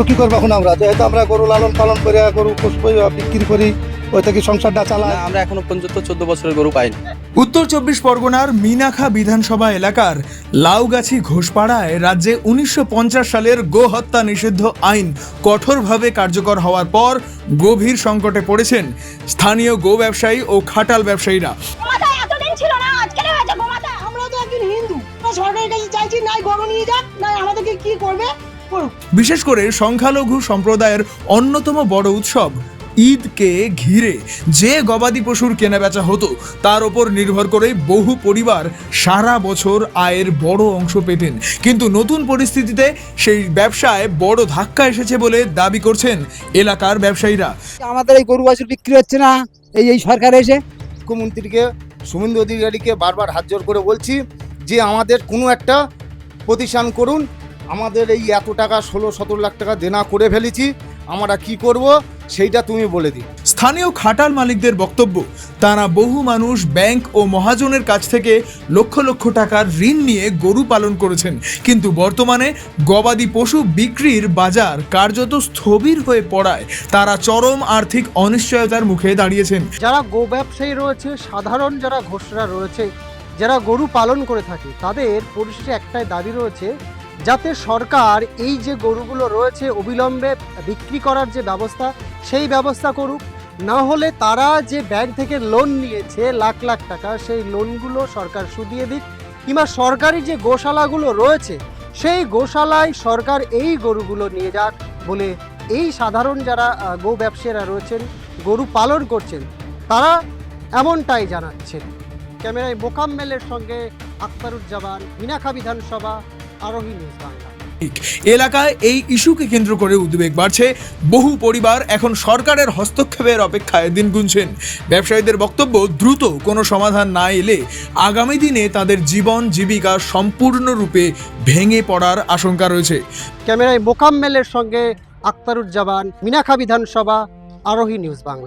তো কি করবো এখন আমরা যেহেতু আমরা গরু লালন পালন করে গরু বিক্রি করি ওই থেকে সংসারটা চালাই। আমরা এখনো পর্যন্ত 14 বছরের গরু পাইনি। উত্তর 24 পরগনার মিনাখা বিধানসভা এলাকার লাউগাছি ঘোষপাড়ায় রাজ্যে 1950 সালের গো হত্যা নিষিদ্ধ আইন কঠোরভাবে কার্যকর হওয়ার পর গভীর সংকটে পড়েছেন স্থানীয় গো ব্যবসায়ী ও খাটাল ব্যবসায়ীরা। এতদিন ছিল না, আজকে হয়েছে গোমাতা। আমরা তো একজন হিন্দু, সরকারের কাছে চাইছি নাই গরু নিয়ে যাক, না আমাদেরকে কি করবে করুক। বিশেষ করে সংখ্যালঘু সম্প্রদায়ের অন্যতম বড় উৎসব ঈদকে ঘিরে যে গবাদি পশুর কেনাবেচা হতো তার ওপর নির্ভর করে বহু পরিবার সারা বছর আয়ের বড় অংশ পেতেন, কিন্তু নতুন পরিস্থিতিতে সেই ব্যবসায় বড় ধাক্কা এসেছে বলে দাবি করছেন এলাকার ব্যবসায়ীরা। আমাদের এই গরু বাছুর বিক্রি হচ্ছে না, এই সরকার এসে। মুখ্যমন্ত্রীকে শুভেন্দু অধিকারীকে বারবার হাত জোর করে বলছি যে আমাদের কোনো একটা প্রতিষ্ঠান করুন, আমাদের এই এত টাকা 16-17 লাখ টাকা দেনা করে ফেলেছি, আমরা কি করব সেইটা তুমি বলে দিই। স্থানীয় খাটাল মালিকদের বক্তব্য, তারা বহু মানুষ ব্যাংক ও মহাজনের কাছ থেকে লক্ষ লক্ষ টাকার ঋণ নিয়ে গরু পালন করেছেন, কিন্তু বর্তমানে গবাদি পশু বিক্রির বাজার কার্যত স্থবির হয়ে পড়ায় তারা চরম আর্থিক অনিশ্চয়তার মুখে দাঁড়িয়েছেন। যারা গো ব্যবসায়ী রয়েছে, সাধারণ যারা ঘোষরা রয়েছে, যারা গরু পালন করে থাকে, তাদের পরিশেষে একটাই দাবি রয়েছে, যাতে সরকার এই যে গরুগুলো রয়েছে অবিলম্বে বিক্রি করার যে ব্যবস্থা সেই ব্যবস্থা করুক, না হলে তারা যে ব্যাংক থেকে লোন নিয়েছে লাখ লাখ টাকা, সেই লোনগুলো সরকার শুধিয়ে দিক, কিংবা সরকারি যে গোশালাগুলো রয়েছে সেই গোশালায় সরকার এই গরুগুলো নিয়ে যাক বলে এই সাধারণ যারা গো ব্যবসায়ীরা রয়েছেন, গরু পালন করছেন, তারা এমনটাই জানাচ্ছেন। ক্যামেরায় মোকাম্মেলের সঙ্গে আখতারুজ্জামান, মিনাখা বিধানসভা, আরোহী নিউজ বাংলা। এলাকায় এই ইস্যুকে কেন্দ্র করে উদ্বেগ বাড়ছে। বহু পরিবার এখন সরকারের হস্তক্ষেপের অপেক্ষায় দিন গুনছেন। ব্যবসায়ীদের বক্তব্য, দ্রুত কোনো সমাধান না এলে আগামী দিনে তাদের জীবন জীবিকা সম্পূর্ণরূপে ভেঙে পড়ার আশঙ্কা রয়েছে। ক্যামেরায় মোকাম্মেলের সঙ্গে আখতারুজ্জামান, মিনাখা বিধানসভা, আরোহী নিউজ বাংলা।